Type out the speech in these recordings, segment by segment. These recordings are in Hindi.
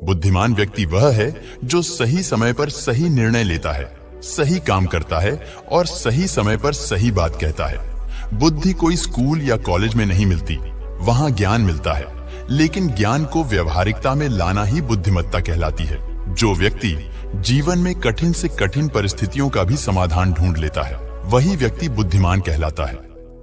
बुद्धिमान व्यक्ति वह है जो सही समय पर सही निर्णय लेता है, सही काम करता है और सही समय पर सही बात कहता है। बुद्धि कोई स्कूल या कॉलेज में नहीं मिलती, वहां ज्ञान मिलता है, लेकिन ज्ञान को व्यवहारिकता में लाना ही बुद्धिमत्ता कहलाती है। जो व्यक्ति जीवन में कठिन से कठिन परिस्थितियों का भी समाधान ढूंढ लेता है, वही व्यक्ति बुद्धिमान कहलाता है।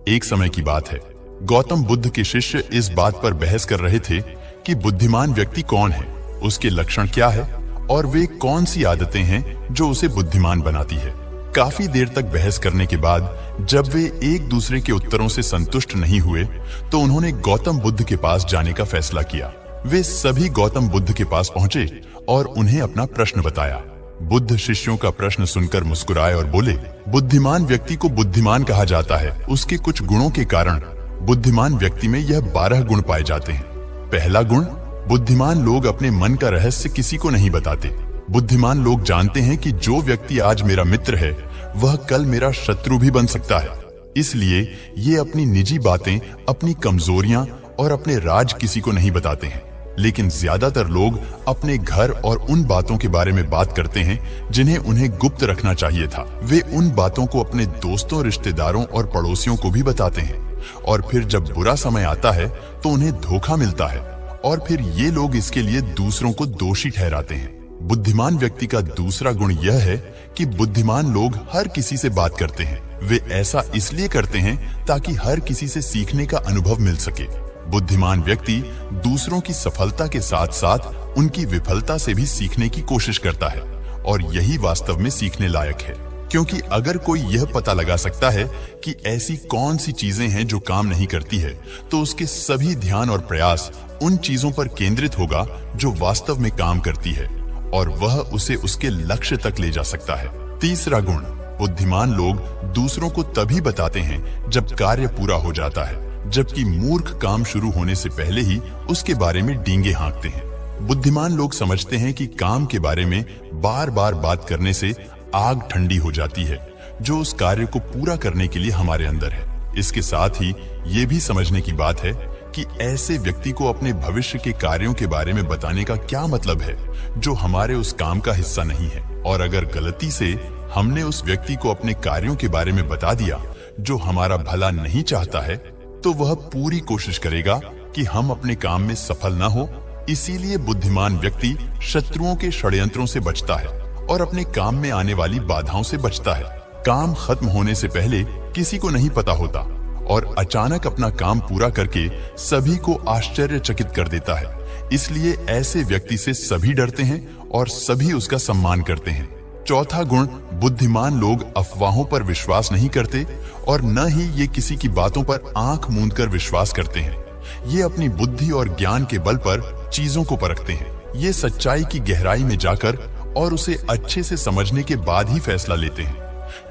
एक समय की बात है, गौतम बुद्ध के शिष्य इस बात पर बहस कर रहे थे कि बुद्धिमान व्यक्ति कौन है, उसके लक्षण क्या है और वे कौन सी आदतें हैं जो उसे बुद्धिमान बनाती है। काफी देर तक बहस करने के बाद जब वे एक दूसरे के उत्तरों से संतुष्ट नहीं हुए तो उन्होंने गौतम बुद्ध के पास जाने का फैसला किया। वे सभी गौतम बुद्ध के पास पहुंचे और उन्हें अपना प्रश्न बताया। बुद्ध शिष्यों का प्रश्न सुनकर मुस्कुराए और बोले, बुद्धिमान व्यक्ति को बुद्धिमान कहा जाता है उसके कुछ गुणों के कारण। बुद्धिमान व्यक्ति में यह 12 गुण पाए जाते हैं। पहला गुण, बुद्धिमान लोग अपने मन का रहस्य किसी को नहीं बताते। बुद्धिमान लोग जानते हैं कि जो व्यक्ति आज मेरा मित्र है वह कल मेरा शत्रु भी बन सकता है, इसलिए ये अपनी निजी बातें, अपनी कमजोरियां और अपने राज किसी को नहीं बताते हैं। लेकिन ज्यादातर लोग अपने घर और उन बातों के बारे में बात करते हैं जिन्हें उन्हें गुप्त रखना चाहिए था। वे उन बातों को अपने दोस्तों, रिश्तेदारों और पड़ोसियों को भी बताते हैं और फिर जब बुरा समय आता है तो उन्हें धोखा मिलता है और फिर ये लोग इसके लिए दूसरों को दोषी ठहराते हैं। बुद्धिमान व्यक्ति का दूसरा गुण यह है कि बुद्धिमान लोग हर किसी से बात करते हैं। वे ऐसा इसलिए करते हैं ताकि हर किसी से सीखने का अनुभव मिल सके। बुद्धिमान व्यक्ति दूसरों की सफलता के साथ साथ उनकी विफलता से भी सीखने की कोशिश करता है और यही वास्तव में सीखने लायक है, क्योंकि अगर कोई यह पता लगा सकता है कि ऐसी कौन सी चीजें हैं जो काम नहीं करती है, तो उसके सभी ध्यान और प्रयास उन चीजों पर केंद्रित होगा जो वास्तव में काम करती है और वह उसे उसके लक्ष्य तक ले जा सकता है। तीसरा गुण, बुद्धिमान लोग दूसरों को तभी बताते हैं जब कार्य पूरा हो जाता है, जबकि मूर्ख काम शुरू होने से पहले ही उसके बारे में डींगे हाँकते हैं। बुद्धिमान लोग समझते हैं कि काम के बारे में बार बार बात करने से आग ठंडी हो जाती है जो उस कार्य को पूरा करने के लिए हमारे अंदर है। इसके साथ ही ये भी समझने की बात है कि ऐसे व्यक्ति को अपने भविष्य के कार्यों के बारे में बताने का क्या मतलब है जो हमारे उस काम का हिस्सा नहीं है। और अगर गलती से हमने उस व्यक्ति को अपने कार्यों के बारे में बता दिया जो हमारा भला नहीं चाहता है, तो वह पूरी कोशिश करेगा कि हम अपने काम में सफल न हो। इसीलिए बुद्धिमान व्यक्ति शत्रुओं के षड्यंत्रों से बचता है और अपने काम में आने वाली बाधाओं से बचता है। काम खत्म होने से पहले किसी को नहीं पता होता और अचानक अपना काम पूरा करके सभी को आश्चर्यचकित कर देता है। इसलिए ऐसे व्यक्ति से सभी डरते हैं और सभी उसका सम्मान करते हैं। चौथा गुण, बुद्धिमान लोग अफवाहों पर विश्वास नहीं करते और न ही ये किसी की बातों पर आंख मूंदकर विश्वास करते हैं। ये अपनी बुद्धि और ज्ञान के बल पर चीजों को परखते हैं। ये सच्चाई की गहराई में जाकर और उसे अच्छे से समझने के बाद ही फैसला लेते हैं।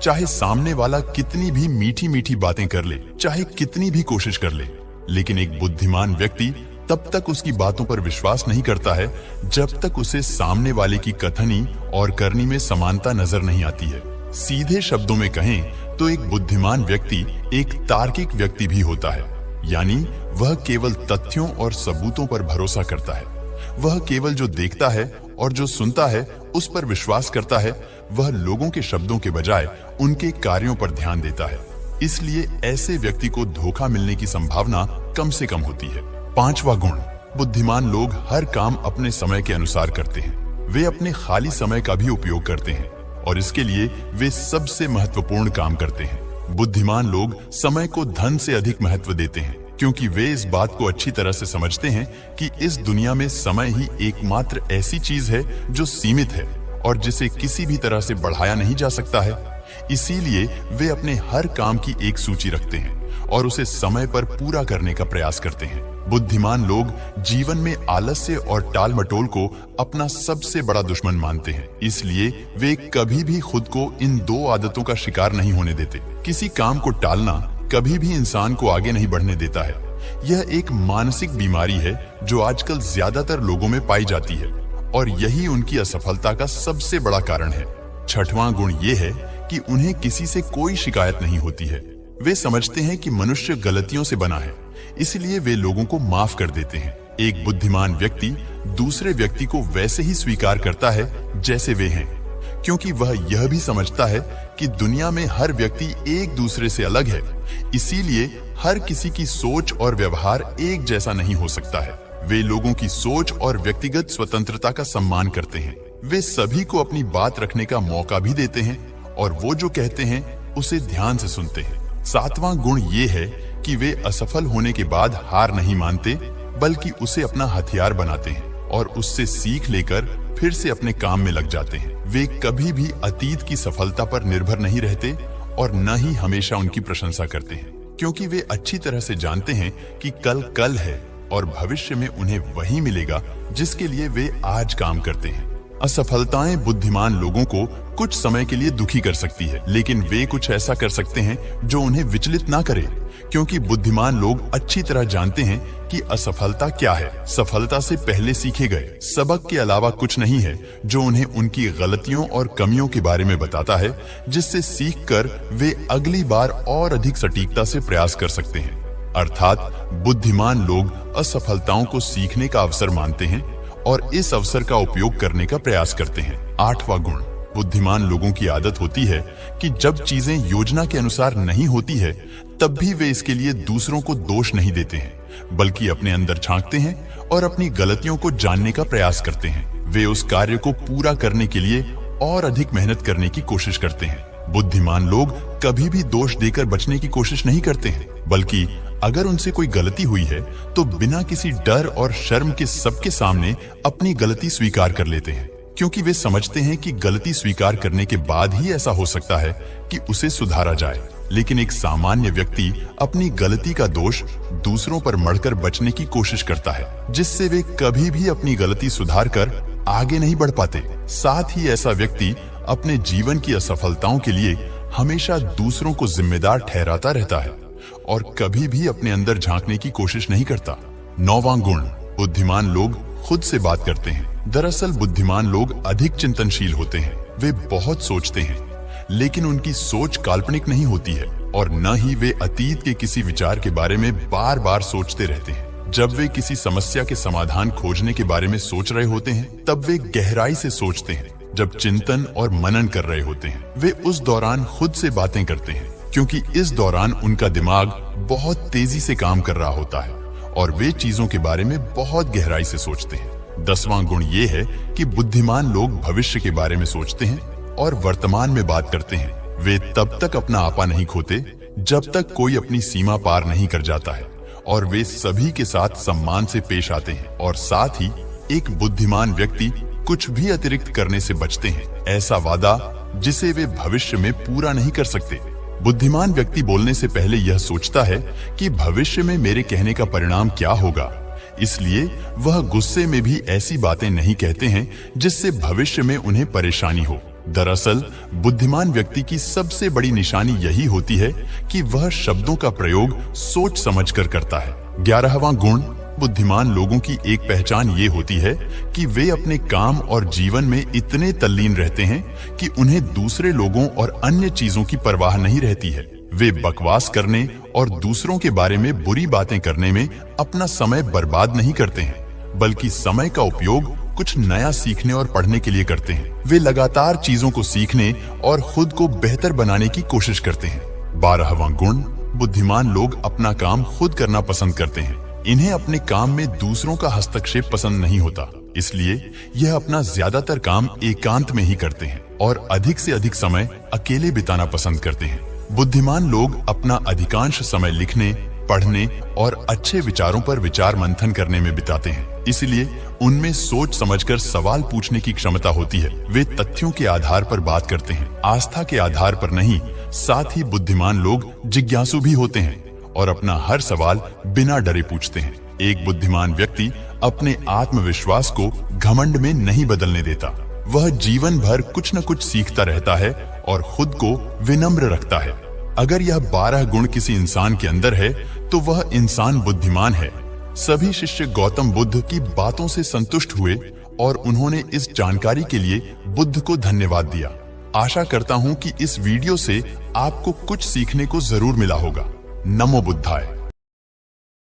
चाहे सामने वाला कितनी भी मीठी मीठी बातें कर ले, चाहे कितनी भी कोशिश कर ले, लेकिन एक बुद्धिमान व्यक्ति तब तक उसकी बातों पर विश्वास नहीं करता है जब तक उसे सामने वाले की कथनी और करनी में समानता नजर नहीं आती है। सीधे शब्दों में कहें तो एक बुद्धिमान व्यक्ति एक तार्किक व्यक्ति भी होता है, यानी वह केवल तथ्यों और सबूतों पर भरोसा करता है। वह केवल जो देखता है और जो सुनता है उस पर विश्वास करता है। वह लोगों के शब्दों के बजाय उनके कार्यों पर ध्यान देता है। इसलिए ऐसे व्यक्ति को धोखा मिलने की संभावना कम से कम होती है। पांचवा गुण, बुद्धिमान लोग हर काम अपने समय के अनुसार करते हैं। वे अपने खाली समय का भी उपयोग करते हैं और इसके लिए वे सबसे महत्वपूर्ण काम करते हैं। बुद्धिमान लोग समय को धन से अधिक महत्व देते हैं, क्योंकि वे इस बात को अच्छी तरह से समझते हैं कि इस दुनिया में समय ही एकमात्र ऐसी चीज है जो सीमित है और जिसे किसी भी तरह से बढ़ाया नहीं जा सकता है। इसीलिए वे अपने हर काम की एक सूची रखते हैं और उसे समय पर पूरा करने का प्रयास करते हैं। बुद्धिमान लोग जीवन में आलस्य और टाल मटोल को अपना सबसे बड़ा दुश्मन मानते हैं। इसलिए वे कभी भी खुद को इन दो आदतों का शिकार नहीं होने देते। किसी काम को टालना कभी भी इंसान को आगे नहीं बढ़ने देता है। यह एक मानसिक बीमारी है जो आजकल ज्यादातर लोगों में पाई जाती है और यही उनकी असफलता का सबसे बड़ा कारण है। छठवां गुण ये है कि उन्हें किसी से कोई शिकायत नहीं होती है। वे समझते हैं कि मनुष्य गलतियों से बना है, इसलिए वे लोगों को माफ कर देते हैं। एक बुद्धिमान व्यक्ति दूसरे व्यक्ति को वैसे ही स्वीकार करता है जैसे वे हैं, क्योंकि वह यह भी समझता है कि दुनिया में हर व्यक्ति एक दूसरे से अलग है। इसीलिए हर किसी की सोच और व्यवहार एक जैसा नहीं हो सकता है। वे लोगों की सोच और व्यक्तिगत स्वतंत्रता का सम्मान करते हैं। वे सभी को अपनी बात रखने का मौका भी देते हैं और वो जो कहते हैं उसे ध्यान से सुनते हैं। 7वां गुण ये है कि वे असफल होने के बाद हार नहीं मानते, बल्कि उसे अपना हथियार बनाते हैं और उससे सीख लेकर फिर से अपने काम में लग जाते हैं। वे कभी भी अतीत की सफलता पर निर्भर नहीं रहते और न ही हमेशा उनकी प्रशंसा करते हैं, क्योंकि वे अच्छी तरह से जानते हैं कि कल है और भविष्य में उन्हें वही मिलेगा जिसके लिए वे आज काम करते हैं। असफलताएं बुद्धिमान लोगों को कुछ समय के लिए दुखी कर सकती है, लेकिन वे कुछ ऐसा कर सकते हैं जो उन्हें विचलित ना करे, क्योंकि बुद्धिमान लोग अच्छी तरह जानते हैं कि असफलता क्या है। सफलता से पहले सीखे गए सबक के अलावा कुछ नहीं है जो उन्हें उनकी गलतियों और कमियों के बारे में बताता है, जिससे सीखकर वे अगली बार और अधिक सटीकता से प्रयास कर सकते हैं। अर्थात बुद्धिमान लोग असफलताओं को सीखने का अवसर मानते हैं और इस अवसर का उपयोग करने का प्रयास करते हैं। 8वां गुण, बुद्धिमान लोगों की आदत होती है कि जब चीजें योजना के अनुसार नहीं होती है तब भी वे इसके लिए दूसरों को दोष नहीं देते हैं, बल्कि अपने अंदर झांकते हैं और अपनी गलतियों को जानने का प्रयास करते हैं। वे उस कार्य को पूरा करने के लिए और अधिक मेहनत करने की कोशिश करते हैं। बुद्धिमान लोग कभी भी दोष देकर बचने की कोशिश नहीं करते हैं, बल्कि अगर उनसे कोई गलती हुई है तो बिना किसी डर और शर्म के सबके सामने अपनी गलती स्वीकार कर लेते हैं, क्योंकि वे समझते हैं कि गलती स्वीकार करने के बाद ही ऐसा हो सकता है कि उसे सुधारा जाए। लेकिन एक सामान्य व्यक्ति अपनी गलती का दोष दूसरों पर मढ़कर बचने की कोशिश करता है, जिससे वे कभी भी अपनी गलती सुधार कर आगे नहीं बढ़ पाते। साथ ही ऐसा व्यक्ति अपने जीवन की असफलताओं के लिए हमेशा दूसरों को जिम्मेदार ठहराता रहता है और कभी भी अपने अंदर झांकने की कोशिश नहीं करता। 9वां गुण, बुद्धिमान लोग खुद से बात करते हैं। दरअसल बुद्धिमान लोग अधिक चिंतनशील होते हैं। वे बहुत सोचते हैं, लेकिन उनकी सोच काल्पनिक नहीं होती है और न ही वे अतीत के किसी विचार के बारे में बार बार सोचते रहते हैं। जब वे किसी समस्या के समाधान खोजने के बारे में सोच रहे होते हैं तब वे गहराई से सोचते हैं। जब चिंतन और मनन कर रहे होते हैं वे उस दौरान खुद से बातें करते हैं, क्योंकि इस दौरान उनका दिमाग बहुत तेजी से काम कर रहा होता है और वे चीजों के बारे में बहुत गहराई से सोचते हैं। 10वां गुण ये है कि बुद्धिमान लोग भविष्य के बारे में सोचते हैं और वर्तमान में बात करते हैं। वे तब तक अपना आपा नहीं खोते जब तक कोई अपनी सीमा पार नहीं कर जाता है और वे सभी के साथ सम्मान से पेश आते हैं। और साथ ही एक बुद्धिमान व्यक्ति कुछ भी अतिरिक्त करने से बचते हैं, ऐसा वादा जिसे वे भविष्य में पूरा नहीं कर सकते। बुद्धिमान व्यक्ति बोलने से पहले यह सोचता है कि भविष्य में मेरे कहने का परिणाम क्या होगा, इसलिए वह गुस्से में भी ऐसी बातें नहीं कहते हैं जिससे भविष्य में उन्हें परेशानी हो। दरअसल बुद्धिमान व्यक्ति की सबसे बड़ी निशानी यही होती है कि वह शब्दों का प्रयोग सोच समझकर करता है। 11वां गुण, बुद्धिमान लोगों की एक पहचान ये होती है कि वे अपने काम और जीवन में इतने तल्लीन रहते हैं कि उन्हें दूसरे लोगों और अन्य चीजों की परवाह नहीं रहती है। वे बकवास करने और दूसरों के बारे में बुरी बातें करने में अपना समय बर्बाद नहीं करते हैं, बल्कि समय का उपयोग कुछ नया सीखने और पढ़ने के लिए करते हैं। वे लगातार चीजों को सीखने और खुद को बेहतर बनाने की कोशिश करते हैं। 12वां गुण, बुद्धिमान लोग अपना काम खुद करना पसंद करते हैं। इन्हें अपने काम में दूसरों का हस्तक्षेप पसंद नहीं होता, इसलिए यह अपना ज्यादातर काम एकांत में ही करते हैं और अधिक से अधिक समय अकेले बिताना पसंद करते हैं। बुद्धिमान लोग अपना अधिकांश समय लिखने, पढ़ने और अच्छे विचारों पर विचार मंथन करने में बिताते हैं, इसलिए उनमें सोच समझकर सवाल पूछने की क्षमता होती है। वे तथ्यों के आधार पर बात करते हैं, आस्था के आधार पर नहीं। साथ ही बुद्धिमान लोग जिज्ञासु भी होते हैं और अपना हर सवाल बिना डरे पूछते हैं। एक बुद्धिमान व्यक्ति अपने आत्मविश्वास को घमंड में नहीं बदलने देता। वह जीवन भर कुछ न कुछ सीखता रहता है और खुद को विनम्र रखता है। अगर यह 12 गुण किसी इंसान के अंदर है तो वह इंसान बुद्धिमान है। सभी शिष्य गौतम बुद्ध की बातों से संतुष्ट हुए और उन्होंने इस जानकारी के लिए बुद्ध को धन्यवाद दिया। आशा करता हूं कि इस वीडियो से आपको कुछ सीखने को जरूर मिला होगा। नमो बुद्धाय।